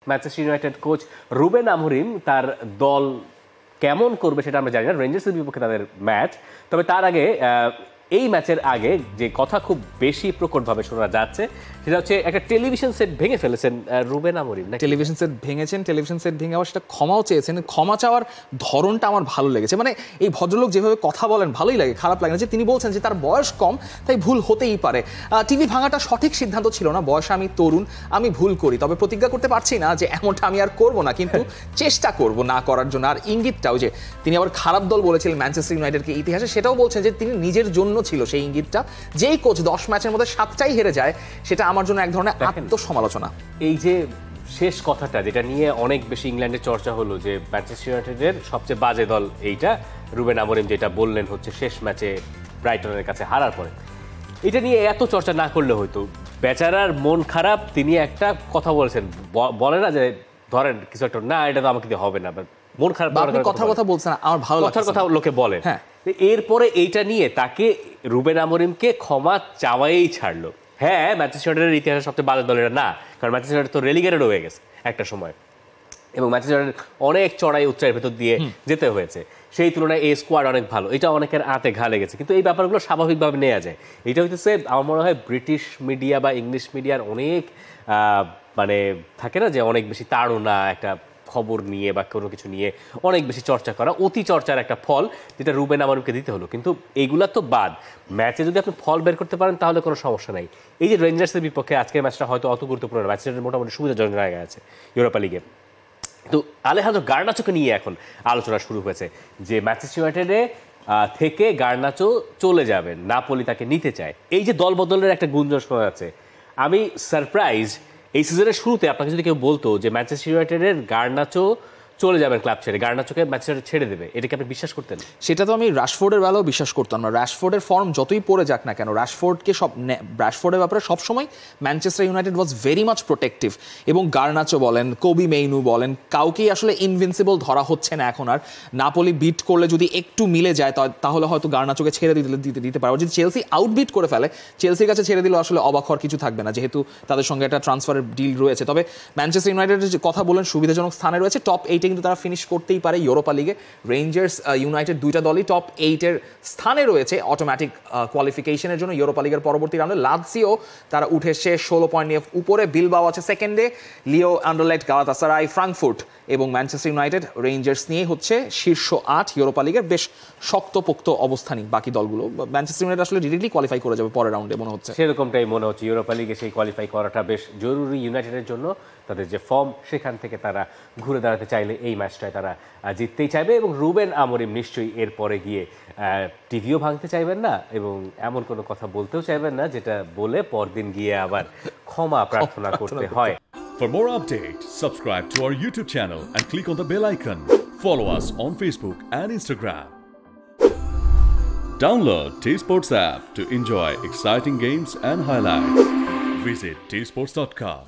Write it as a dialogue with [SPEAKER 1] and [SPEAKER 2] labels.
[SPEAKER 1] Manchester United coach Ruben Amorim তার দল কেমন করবে সেটা আমরা জানি না, রেঞ্জার্সের বিপক্ষে তাদের ম্যাচ। তবে তার আগে এই ম্যাচের আগে যে কথা খুব বেশি প্রকটভাবে শোনা যাচ্ছে সেটা হচ্ছে একটা টেলিভিশন সেট ভেঙে ফেলেছেন রুবেন আমোরিম।
[SPEAKER 2] টেলিভিশন সেট ভেঙেছেন, টেলিভিশন সেট ভেঙে আবার সেটা ক্ষমাও চেয়েছেন। ক্ষমা চাওয়ার ধরনটা আমার ভালো লেগেছে। মানে এই ভদ্রলোক যেভাবে কথা বলেন ভালোই লাগে, খারাপ লাগে না। যে তিনি বলছেন যে তার বয়স কম তাই ভুল হতেই পারে। টিভি ভাঙাটা সঠিক সিদ্ধান্ত ছিল না, বয়সে আমি তরুণ, আমি ভুল করি, তবে প্রতিজ্ঞা করতে পারছি না যে এমনটা আমি আর করবো না, কিন্তু চেষ্টা করব না করার জন্য। আর ইঙ্গিতটাও যে তিনি আবার খারাপ দল বলেছিলেন ম্যানচেস্টার ইউনাইটেডকে ইতিহাসে, সেটাও বলছেন যে তিনি নিজের জন্য ছিল সেই ইঙ্গিতটা। যেই কোচ 10 ম্যাচের মধ্যে 7টাই হেরে যায়, সেটা আমার জন্য এক ধরনের আত্মসমালোচনা।
[SPEAKER 1] এই যে শেষ কথাটা যেটা নিয়ে অনেক বেশি ইংল্যান্ডে চর্চা হলো যে ম্যানচেস্টার ইউনাইটেডের সবচেয়ে বাজে দল এইটা, রুবেন আমোরিম যেটা বললেন হচ্ছে শেষ ম্যাচে ব্রাইটনের কাছে হারার পরে, এটা নিয়ে এত চর্চা না করলে হয়তো। বেচারার মন খারাপ, তিনি একটা কথা বলেছেন, বলে না যে ধরেন কিছু একটা, না এটা তো আমাকে দিয়ে হবে না, মন খারাপ
[SPEAKER 2] কথা বলছেন, আমার ভালো
[SPEAKER 1] কথার কথা লোকে বলে। হ্যাঁ, এরপরে এইটা নিয়ে তাকে রুবেন আমোরিমকে ক্ষমা চাওয়াই ছাড়লো। হ্যাঁ, ম্যানচেস্টার ইউনাইটেডের ইতিহাসে সবচেয়ে বাজে দল এটা না, কারণ ম্যানচেস্টার ইউনাইটেড তো রেলিগেটেড হয়ে গেছে একটা সময়, এবং ম্যানচেস্টার ইউনাইটেড অনেক চড়াই উচ্চাইয়ের ভেতর দিয়ে যেতে হয়েছে। সেই তুলনায় এই স্কোয়াড অনেক ভালো, এটা অনেকের আঁতে ঘা লেগেছে, কিন্তু এই ব্যাপারগুলো স্বাভাবিকভাবে নেওয়া যায়। এটা হইতেছে আমার মনে হয় ব্রিটিশ মিডিয়া বা ইংলিশ মিডিয়ার অনেক মানে থাকে না যে অনেক বেশি তাড়না একটা খবর নিয়ে বা কোনো কিছু নিয়ে অনেক বেশি চর্চা করা, অতি চর্চার একটা ফল, যেটা রুবেন আমোরিমকে দিতে হলো। কিন্তু এইগুলা তো বাদ, ম্যাচে যদি আপনি ফল বের করতে পারেন তাহলে কোনো সমস্যা নাই। এই যে রেঞ্জার্সের বিপক্ষে আজকের ম্যাচটা হয়তো অত গুরুত্বপূর্ণ না, ম্যাচটা মোটামুটি সুবিধাজনক জায়গায় আছে ইউরোপা লিগে। তো আলেহান্দ্রো গার্নাচোকে নিয়ে এখন আলোচনা শুরু হয়েছে যে ম্যানচেস্টার ইউনাইটেডে থেকে গার্নাচো চলে যাবেন, নাপোলি তাকে নিতে চায়। এই যে দল বদলের একটা গুঞ্জন শোনা যাচ্ছে, আমি সারপ্রাইজ এই সিজনের শুরুতে আপনাকে যদি কেউ বলতো যে ম্যানচেস্টার ইউনাইটেডের গার্নাচো চলে যাবেন ক্লাব ছেড়ে, গার্নাচোকে ম্যানচেস্টার ছেড়ে দেবে, এটাকে আপনি বিশ্বাস করতেন?
[SPEAKER 2] সেটা তো আমি রাশফোর্ডের বেলাও বিশ্বাস করতাম না। রাশফোর্ডের ফর্ম যতই পড়ে যাক না কেন, রাশফোর্ডের ব্যাপারে সবসময় Manchester United was very much protective. এবং গার্নাচো বলেন, কোবি মেইনু বলেন, কাউকেই আসলে ইনভিনসিবল ধরা হচ্ছে না এখন আর। নাপোলি বিট করলে যদি একটু মিলে যায় তাহলে হয়তো গার্নাচোকে ছেড়ে দিতে পারো। যদি চেলসি আউটবিট করে ফেলে, চেলসির কাছে ছেড়ে দিলে আসলে অবাক হওয়ার কিছু থাকবে না, যেহেতু তাদের সঙ্গে একটা ট্রান্সফারের ডিল রয়েছে। তবে ম্যানচেস্টার ইউনাইটেডের যে কথা বলেন সুবিধাজনক স্থানে রয়েছে, টপ 8-এ কিন্তু তারা ফিনিশ করতেই পারে ইউরোপা লিগে। রেঞ্জার্স ইউনাইটেড দুইটা দলই টপ 8-এর স্থানে রয়েছে অটোমেটিক কোয়ালিফিকেশনের জন্য ইউরোপা লিগের পরবর্তী রাউন্ডে। লাৎসিও তারা উঠে এসে 16 পয়েন্ট নিয়ে উপরে, বিলবাও আছে সেকেন্ডে, লিও আন্ডারলেট, গালাতাসারাই, ফ্রাঙ্কফুর্ট এবং ম্যানচেস্টার ইউনাইটেড, রেঞ্জার্স নিয়ে হচ্ছে শীর্ষ 8 ইউরোপা লিগের। বেশ শক্তপোক্ত অবস্থানই বাকি দলগুলো। ম্যানচেস্টার ইউনাইটেড আসলে ডিরেক্টলি কোয়ালিফাই করে যাবে পরের রাউন্ডে মনে হচ্ছে।
[SPEAKER 1] সেরকমটাই মনে হচ্ছে, ইউরোপা লিগে সেই কোয়ালিফাই করাটা বেশ জরুরি ইউনাইটেডের জন্য। তাদের যে ফর্ম, সেখান থেকে তারা ঘুরে দাঁড়াতে চাইলে এই ম্যাচটায় তারা জিততেই চাইবে। এবং রুবেন আমোরিম নিশ্চয়ই এরপরে গিয়ে টিভিও ভাঙতে চাইবেন না এবং এমন কোনো কথা বলতেও চাইবেন না যেটা বলে পরদিন গিয়ে আবার ক্ষমা প্রার্থনা করতে হয়।
[SPEAKER 3] For more updates, subscribe to our YouTube channel and click on the bell icon. Follow us on Facebook and Instagram. Download T-Sports app to enjoy exciting games and highlights. Visit tsports.com.